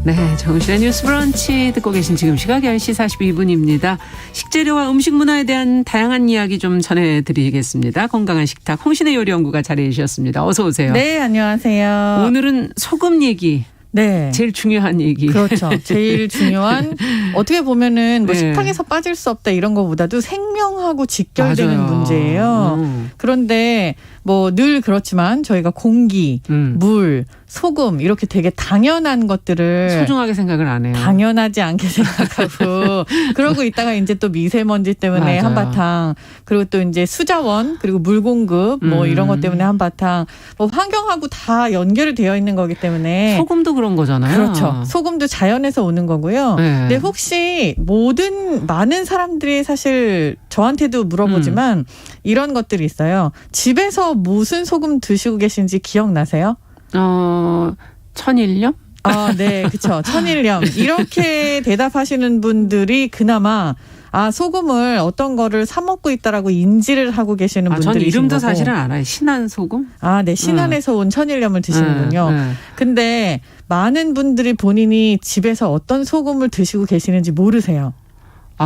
네, 정신의 뉴스 브런치 듣고 계신 지금 시각 10시 42분입니다. 식재료와 음식 문화에 대한 다양한 이야기 좀 전해드리겠습니다. 건강한 식탁 홍신의 요리연구가 자리해 주셨습니다. 어서 오세요. 네, 안녕하세요. 오늘은 소금 얘기. 네. 제일 중요한 얘기. 그렇죠. 제일 중요한 어떻게 보면은 뭐 네. 식탁에서 빠질 수 없다 이런 것보다도 생명하고 직결되는 맞아요. 문제예요. 그런데 뭐 늘 그렇지만 저희가 공기, 물, 소금 이렇게 되게 당연한 것들을 소중하게 생각을 안 해요. 당연하지 않게 생각하고 그러고 있다가 이제 또 미세먼지 때문에 맞아요. 한바탕 그리고 또 이제 수자원 그리고 물 공급 뭐 이런 것 때문에 한바탕 뭐 환경하고 다 연결이 되어 있는 거기 때문에 소금도 그런 거잖아요. 그렇죠. 소금도 자연에서 오는 거고요. 네. 근데 혹시 많은 사람들이 사실 저한테도 물어보지만 이런 것들이 있어요. 집에서 무슨 소금 드시고 계신지 기억나세요? 천일염? 네, 그렇죠. 천일염. 이렇게 대답하시는 분들이 그나마 소금을 어떤 거를 사 먹고 있다라고 인지를 하고 계시는 전 분들이신 이름도 거고. 사실은 알아요. 신한 소금? 네, 신안에서 온 천일염을 드시는군요. 네. 근데 많은 분들이 본인이 집에서 어떤 소금을 드시고 계시는지 모르세요.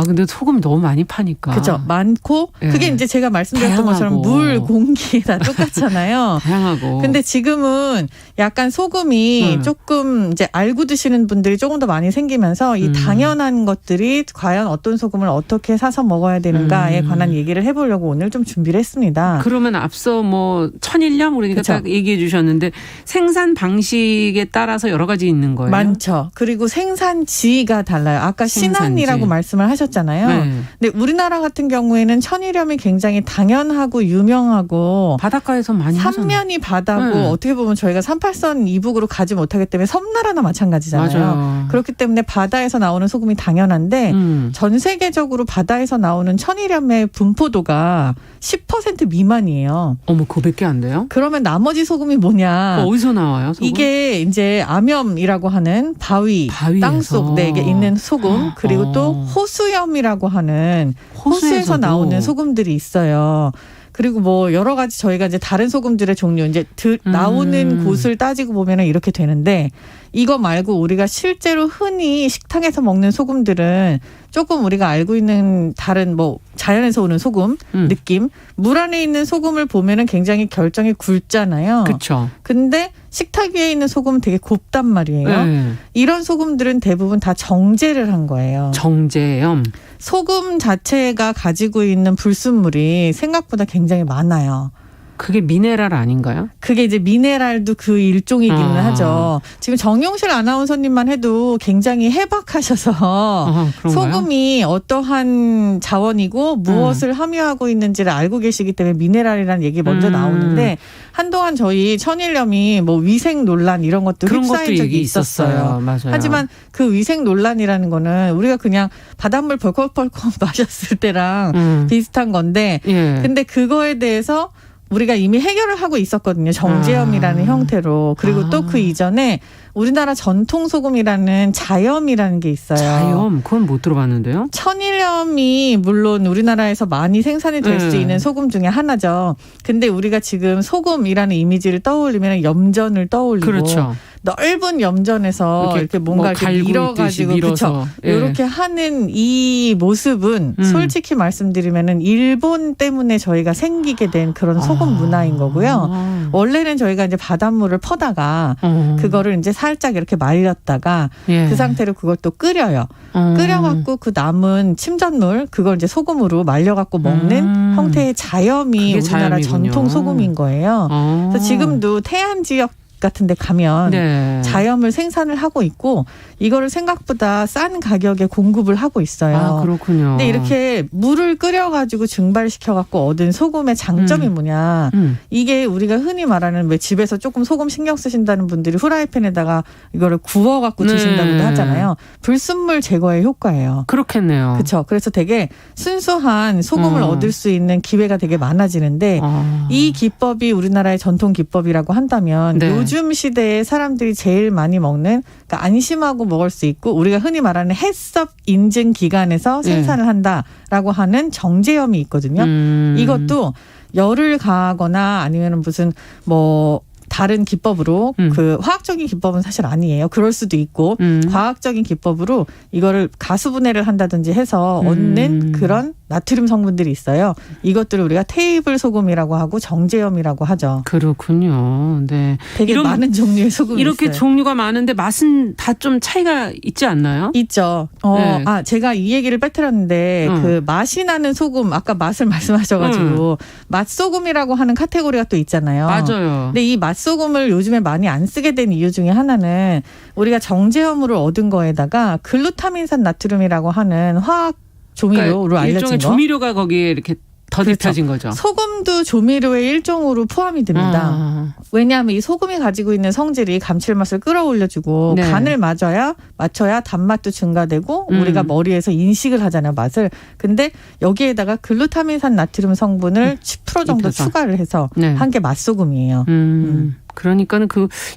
근데 소금 너무 많이 파니까. 그죠. 많고 예. 그게 이제 제가 말씀드렸던 다양하고. 것처럼 물, 공기 다 똑같잖아요. 다양하고. 근데 지금은 약간 소금이 조금 이제 알고 드시는 분들이 조금 더 많이 생기면서 이 당연한 것들이 과연 어떤 소금을 어떻게 사서 먹어야 되는가에 관한 얘기를 해보려고 오늘 좀 준비를 했습니다. 그러면 앞서 뭐 천일염 그러니까 그쵸. 딱 얘기해 주셨는데 생산 방식에 따라서 여러 가지 있는 거예요. 많죠. 그리고 생산지가 달라요. 아까 생산지. 신안이라고 말씀을 하셨잖아요. 네. 근데 우리나라 같은 경우에는 천일염이 굉장히 당연하고 유명하고 바닷가에서 많이 하잖아요. 삼면이 바다고 네. 어떻게 보면 저희가 38선 이북으로 가지 못하기 때문에 섬나라나 마찬가지잖아요. 맞아요. 그렇기 때문에 바다에서 나오는 소금이 당연한데 전 세계적으로 바다에서 나오는 천일염의 분포도가 10% 미만이에요. 어머, 그거밖에 안 돼요? 그러면 나머지 소금이 뭐냐? 어디서 나와요? 소금? 이게 이제 암염이라고 하는 바위, 바위에서. 땅속 내에 있는 소금 그리고 또 호수염이라고 하는 호수에서 호수에서도. 나오는 소금들이 있어요. 그리고 뭐 여러 가지 저희가 이제 다른 소금들의 종류 이제 나오는 곳을 따지고 보면은 이렇게 되는데 이거 말고 우리가 실제로 흔히 식탁에서 먹는 소금들은 조금 우리가 알고 있는 다른 뭐 자연에서 오는 소금 느낌 물 안에 있는 소금을 보면은 굉장히 결정이 굵잖아요. 그렇죠. 근데 식탁 위에 있는 소금은 되게 곱단 말이에요. 네. 이런 소금들은 대부분 다 정제를 한 거예요. 정제염. 소금 자체가 가지고 있는 불순물이 생각보다 굉장히 많아요. 그게 미네랄 아닌가요? 그게 이제 미네랄도 그 일종이기는 하죠. 지금 정용실 아나운서님만 해도 굉장히 해박하셔서 그런가요? 소금이 어떠한 자원이고 무엇을 함유하고 있는지를 알고 계시기 때문에 미네랄이라는 얘기 먼저 나오는데 한동안 저희 천일염이 뭐 위생 논란 이런 것도 그런 휩싸인 것도 적이 얘기 있었어요. 맞아요. 하지만 그 위생 논란이라는 거는 우리가 그냥 바닷물 벌컥벌컥 마셨을 때랑 비슷한 건데 예. 근데 그거에 대해서 우리가 이미 해결을 하고 있었거든요. 정제염이라는 형태로. 그리고 또 그 이전에 우리나라 전통 소금이라는 자염이라는 게 있어요. 자염? 그건 못 들어봤는데요. 천일염이 물론 우리나라에서 많이 생산이 될 수 있는 소금 중에 하나죠. 근데 우리가 지금 소금이라는 이미지를 떠올리면 염전을 떠올리고 그렇죠. 넓은 염전에서 이렇게 뭔가 뭐 이렇게 갈고 밀어가지고 있듯이 밀어서. 그렇죠. 이렇게 하는 이 모습은 솔직히 말씀드리면은 일본 때문에 저희가 생기게 된 그런 소금 문화인 거고요. 원래는 저희가 이제 바닷물을 퍼다가 그거를 이제 살짝 이렇게 말렸다가 예. 그 상태로 그걸 또 끓여요. 끓여갖고 그 남은 침전물 그걸 이제 소금으로 말려갖고 먹는 형태의 자염이 그게 우리나라 자염이군요. 전통 소금인 거예요. 그래서 지금도 태안 지역 같은 데 가면 네. 자염을 생산을 하고 있고 이거를 생각보다 싼 가격에 공급을 하고 있어요. 그렇군요. 근데 이렇게 물을 끓여가지고 증발시켜갖고 얻은 소금의 장점이 뭐냐. 이게 우리가 흔히 말하는 왜 집에서 조금 소금 신경 쓰신다는 분들이 후라이팬에다가 이거를 구워갖고 드신다고도 하잖아요. 불순물 제거의 효과예요. 그렇겠네요. 그렇죠. 그래서 되게 순수한 소금을 얻을 수 있는 기회가 되게 많아지는데 이 기법이 우리나라의 전통 기법이라고 한다면 네. 요즘 시대에 사람들이 제일 많이 먹는 그러니까 안심하고 먹을 수 있고 우리가 흔히 말하는 해썹 인증 기관에서 생산을 한다라고 하는 정제염이 있거든요. 이것도 열을 가하거나 아니면 무슨 뭐 다른 기법으로 그 화학적인 기법은 사실 아니에요. 그럴 수도 있고 과학적인 기법으로 이거를 가수분해를 한다든지 해서 얻는 그런 나트륨 성분들이 있어요. 이것들을 우리가 테이블 소금이라고 하고 정제염이라고 하죠. 그렇군요. 네. 되게 이런 많은 종류의 소금이 이렇게 있어요. 종류가 많은데 맛은 다 좀 차이가 있지 않나요? 있죠. 네. 제가 이 얘기를 빼뜨렸는데 그 맛이 나는 소금 아까 맛을 말씀하셔가지고 맛소금이라고 하는 카테고리가 또 있잖아요. 맞아요. 근데 이 맛소금을 요즘에 많이 안 쓰게 된 이유 중에 하나는 우리가 정제염으로 얻은 거에다가 글루타민산 나트륨이라고 하는 화학 조미료로 그러니까 알려진 일종의 거. 조미료가 거기에 이렇게 더딥혀진 거죠. 소금도 조미료의 일종으로 포함이 됩니다. 왜냐하면 이 소금이 가지고 있는 성질이 감칠맛을 끌어올려주고 네. 간을 맞춰야 단맛도 증가되고 우리가 머리에서 인식을 하잖아요, 맛을. 근데 여기에다가 글루타민산 나트륨 성분을 10% 정도 입혀서. 추가를 해서 네. 한 게 맛소금이에요. 그러니까는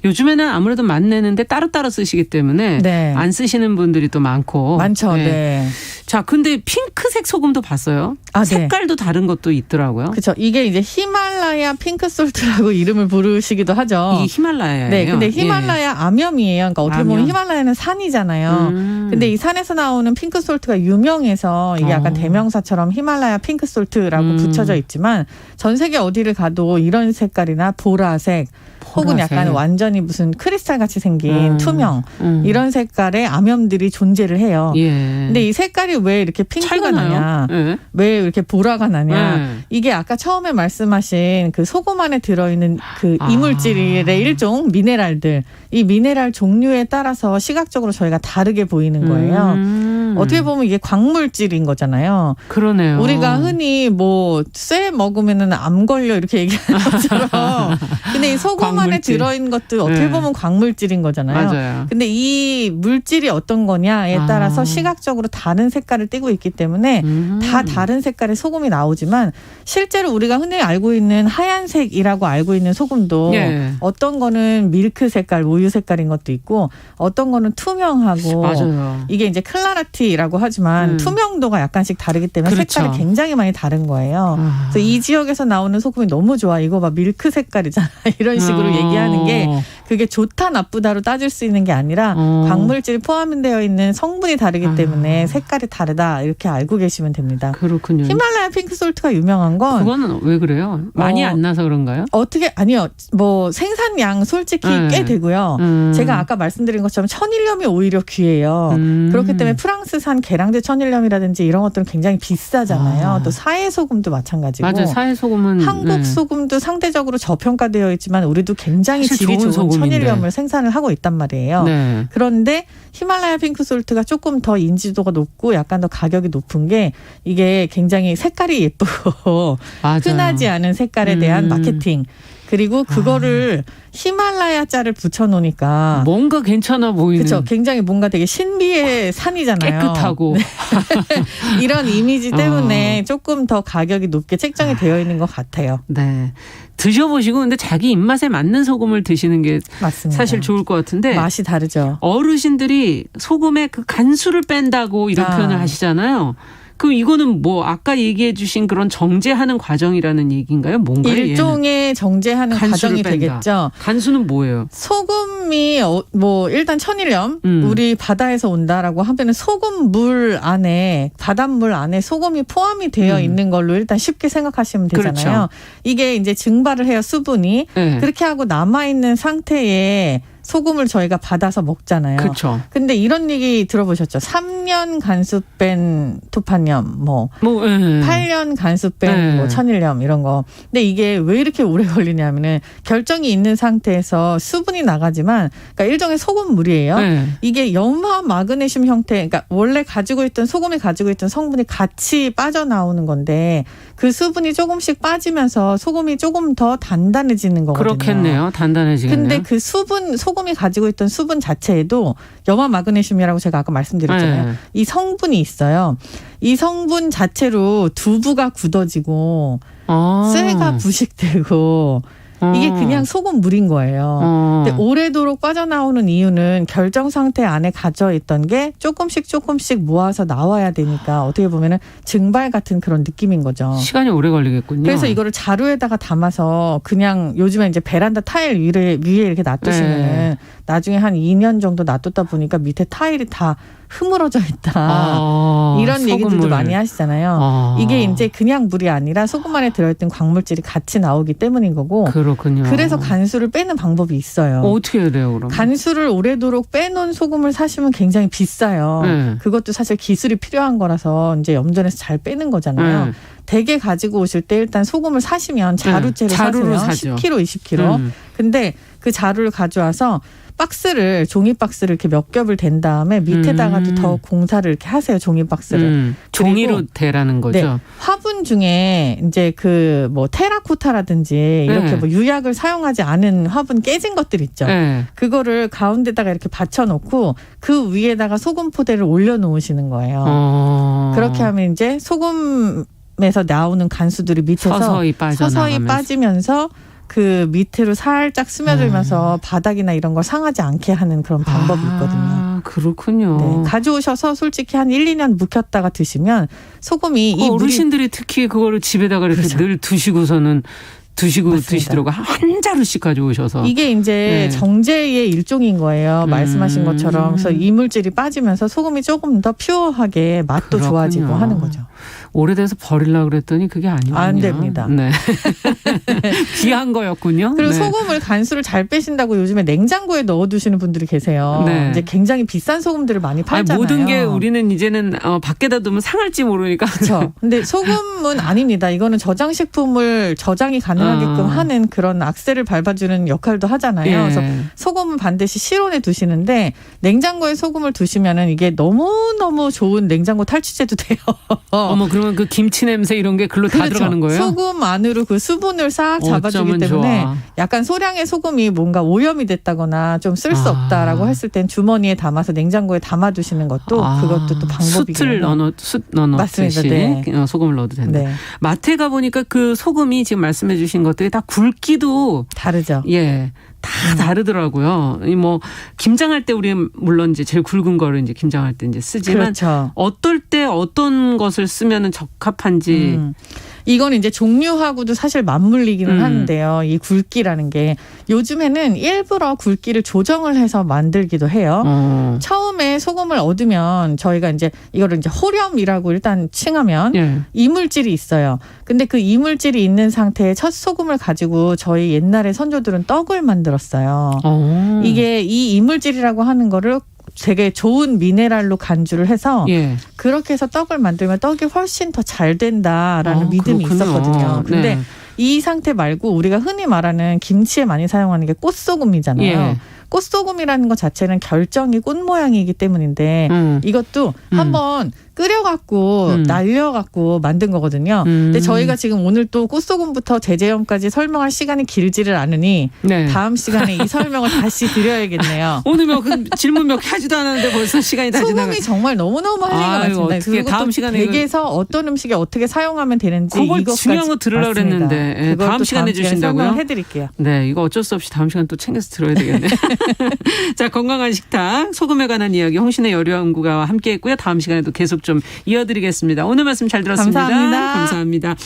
요즘에는 아무래도 맛내는데 따로따로 쓰시기 때문에 네. 안 쓰시는 분들이 또 많고. 많죠. 네. 자, 근데 핑크색 소금도 봤어요. 아, 네. 색깔도 다른 것도 있더라고요. 그렇죠. 이게 이제 히말라야 핑크솔트라고 이름을 부르시기도 하죠. 이게 히말라야예요. 네, 근데 히말라야 암염이에요. 그러니까 어떻게 보면 암염. 히말라야는 산이잖아요. 근데 이 산에서 나오는 핑크솔트가 유명해서 이게 약간 대명사처럼 히말라야 핑크솔트라고 붙여져 있지만 전 세계 어디를 가도 이런 색깔이나 보라색 혹은 약간 완전히 무슨 크리스탈 같이 생긴 투명 이런 색깔의 암염들이 존재를 해요. 예. 근데 이 색깔이 왜 이렇게 핑크가 차이가 나요? 나냐? 예. 왜 이렇게 보라가 나냐? 네. 이게 아까 처음에 말씀하신 그 소금 안에 들어있는 그 이물질의 일종 미네랄들, 이 미네랄 종류에 따라서 시각적으로 저희가 다르게 보이는 거예요. 어떻게 보면 이게 광물질인 거잖아요. 그러네요. 우리가 흔히 뭐 쇠 먹으면은 암 걸려 이렇게 얘기하는 것처럼, 근데 이 소금 안에 광물질. 들어있는 것도 어떻게 네. 보면 광물질인 거잖아요. 맞아요. 근데 이 물질이 어떤 거냐에 따라서 시각적으로 다른 색깔을 띠고 있기 때문에 다 다른 색깔의 소금이 나오지만 실제로 우리가 흔히 알고 있는 하얀색이라고 알고 있는 소금도 예. 어떤 거는 밀크 색깔, 우유 색깔인 것도 있고 어떤 거는 투명하고 맞아요. 이게 이제 클라라티라고 하지만 투명도가 약간씩 다르기 때문에 그렇죠. 색깔이 굉장히 많이 다른 거예요. 그래서 이 지역에서 나오는 소금이 너무 좋아. 이거 봐, 밀크 색깔이잖아. 이런 식으로 얘기하는 게 그게 좋다 나쁘다로 따질 수 있는 게 아니라 광물질이 포함되어 있는 성분이 다르기 때문에 색깔이 다르다 이렇게 알고 계시면 됩니다. 그렇군요. 히말라야 핑크솔트가 유명한 건 그거는 왜 그래요? 많이 안 나서 그런가요? 아니요. 뭐 생산량 솔직히 꽤 되고요. 제가 아까 말씀드린 것처럼 천일염이 오히려 귀해요. 그렇기 때문에 프랑스산 계량제 천일염이라든지 이런 것들은 굉장히 비싸잖아요. 또 사해소금도 마찬가지고. 맞아요. 사해소금은 한국 소금도 상대적으로 저평가되어 있지만 우리도 굉장히 사실 질이 좋은 좋은 소금인데. 천일염을 생산을 하고 있단 말이에요. 네. 그런데 히말라야 핑크솔트가 조금 더 인지도가 높고 약간 더 가격이 높은 게 이게 굉장히 색깔이 예쁘고 맞아요. 흔하지 않은 색깔에 대한 마케팅. 그리고 그거를 히말라야 자를 붙여놓으니까 뭔가 괜찮아 보이는. 그렇죠. 굉장히 뭔가 되게 신비의 산이잖아요. 깨끗하고. 네. 이런 이미지 때문에 조금 더 가격이 높게 책정이 되어 있는 것 같아요. 네. 드셔보시고 근데 자기 입맛에 맞는 소금을 드시는 게 맞습니다. 사실 좋을 것 같은데 맛이 다르죠. 어르신들이 소금의 그 간수를 뺀다고 이런 표현을 하시잖아요. 그럼 이거는 뭐 아까 얘기해 주신 그런 정제하는 과정이라는 얘기인가요? 뭔가요? 일종의 정제하는 과정이 뺀다. 되겠죠. 간수는 뭐예요? 소금이 뭐 일단 천일염 우리 바다에서 온다라고 하면은 소금물 안에 바닷물 안에 소금이 포함이 되어 있는 걸로 일단 쉽게 생각하시면 되잖아요. 그렇죠. 이게 이제 증발을 해요, 수분이. 네. 그렇게 하고 남아 있는 상태에 소금을 저희가 받아서 먹잖아요. 그렇죠. 근데 이런 얘기 들어보셨죠? 3년 간수 뺀 토판염, 뭐 8년 간수 뺀 뭐 천일염 이런 거. 근데 이게 왜 이렇게 오래 걸리냐면은 결정이 있는 상태에서 수분이 나가지만 그러니까 일종의 소금물이에요. 네. 이게 염화 마그네슘 형태, 그러니까 원래 가지고 있던 소금이 가지고 있던 성분이 같이 빠져나오는 건데 그 수분이 조금씩 빠지면서 소금이 조금 더 단단해지는 거거든요. 그렇겠네요. 단단해지겠네요. 근데 그 소금이 가지고 있던 수분 자체에도 염화 마그네슘이라고 제가 아까 말씀드렸잖아요. 네. 이 성분이 있어요. 이 성분 자체로 두부가 굳어지고 쇠가 부식되고 이게 그냥 소금물인 거예요. 근데 오래도록 빠져나오는 이유는 결정 상태 안에 갇혀 있던 게 조금씩 모아서 나와야 되니까 어떻게 보면은 증발 같은 그런 느낌인 거죠. 시간이 오래 걸리겠군요. 그래서 이거를 자루에다가 담아서 그냥 요즘에 이제 베란다 타일 위에 이렇게 놔두시면은 나중에 한 2년 정도 놔뒀다 보니까 밑에 타일이 다 흐물어져 있다. 이런 얘기들도 많이 하시잖아요. 이게 이제 그냥 물이 아니라 소금 안에 들어있던 광물질이 같이 나오기 때문인 거고. 그렇군요. 그래서 간수를 빼는 방법이 있어요. 어떻게 해야 돼요, 그럼? 간수를 오래도록 빼놓은 소금을 사시면 굉장히 비싸요. 그것도 사실 기술이 필요한 거라서 이제 염전에서 잘 빼는 거잖아요. 대게 가지고 오실 때 일단 소금을 사시면 자루째를 자루로 사세요. 사죠. 10kg, 20kg. 근데 그 자루를 가져와서 박스를 종이 박스를 이렇게 몇 겹을 댄 다음에 밑에다가도 더 공사를 이렇게 하세요. 종이 박스를. 종이로 대라는 거죠. 네, 화분 중에 이제 그 뭐 테라코타라든지 이렇게 뭐 유약을 사용하지 않은 화분 깨진 것들 있죠. 그거를 가운데다가 이렇게 받쳐놓고 그 위에다가 소금 포대를 올려놓으시는 거예요. 그렇게 하면 이제 소금에서 나오는 간수들이 밑에서 서서히 빠지면서 그 밑으로 살짝 스며들면서 바닥이나 이런 걸 상하지 않게 하는 그런 방법이 있거든요. 그렇군요. 네, 가져오셔서 솔직히 한 1, 2년 묵혔다가 드시면 소금이 이 어르신들이 특히 그거를 집에다가 이렇게 늘 두시고서는 드시더라고요. 한 자루씩 가져오셔서. 이게 이제 정제의 일종인 거예요. 말씀하신 것처럼. 그래서 이물질이 빠지면서 소금이 조금 더 퓨어하게 맛도 좋아지고 하는 거죠. 오래돼서 버리려고 그랬더니 그게 아니군요. 안 됩니다. 네. 귀한 거였군요. 그리고 소금을 간수를 잘 빼신다고 요즘에 냉장고에 넣어두시는 분들이 계세요. 이제 굉장히 비싼 소금들을 많이 팔잖아요. 모든 게 우리는 이제는 밖에다 두면 상할지 모르니까. 그렇죠. 근데 소금은 아닙니다. 이거는 저장식품을 저장이 가능하게끔 하는 그런 악셀을 밟아주는 역할도 하잖아요. 그래서 소금은 반드시 실온에 두시는데 냉장고에 소금을 두시면은 이게 너무너무 좋은 냉장고 탈취제도 돼요. 어머, 그러면 그 김치 냄새 이런 게 글로 다 들어가는 거예요? 소금 안으로 그 수분을 싹 잡아주기 때문에 약간 소량의 소금이 뭔가 오염이 됐다거나 좀 쓸 수 없다라고 했을 땐 주머니에 담아서 냉장고에 담아두시는 것도 그것도 또 방법이거든요. 숯 넣어놓듯이 소금을 넣어도 된다. 네. 마트에 가보니까 그 소금이 지금 말씀해 주신 것들이 다 굵기도 다르죠. 다 다르더라고요. 뭐 김장할 때 우리 물론 이제 제일 굵은 거를 이제 김장할 때 이제 쓰지만 어떨 때 어떤 것을 쓰면은 적합한지 이건 이제 종류하고도 사실 맞물리기는 하는데요. 이 굵기라는 게 요즘에는 일부러 굵기를 조정을 해서 만들기도 해요. 처음에 소금을 얻으면 저희가 이제 이거를 이제 호렴이라고 일단 칭하면 이물질이 있어요. 근데 그 이물질이 있는 상태의 첫 소금을 가지고 저희 옛날에 선조들은 떡을 만들었어요. 이게 이 이물질이라고 하는 거를 되게 좋은 미네랄로 간주를 해서 그렇게 해서 떡을 만들면 떡이 훨씬 더 잘 된다라는 믿음이 있었거든요. 근데 이 상태 말고 우리가 흔히 말하는 김치에 많이 사용하는 게 꽃소금이잖아요. 꽃소금이라는 것 자체는 결정이 꽃 모양이기 때문인데 이것도 한번 끓여갖고 날려갖고 만든 거거든요. 근데 저희가 지금 오늘 또 꽃소금부터 제제염까지 설명할 시간이 길지를 않으니 다음 시간에 이 설명을 다시 드려야겠네요. 오늘 질문 몇 개 하지도 않았는데 벌써 시간이 다 지나가요. 소금이 정말 너무너무 할 얘기가 많습니다. 그리고 다음 시간에 댁에서 어떤 음식에 어떻게 사용하면 되는지 그걸 중요한 거 들으려고 그랬는데 다음 시간에 주신다고요? 설명해드릴게요. 네, 이거 어쩔 수 없이 다음 시간 또 챙겨서 들어야 되겠네. 자, 건강한 식탁 소금에 관한 이야기 홍신의 요리연구가와 함께했고요. 다음 시간에도 계속 좀 이어드리겠습니다. 오늘 말씀 잘 들었습니다. 감사합니다. 감사합니다.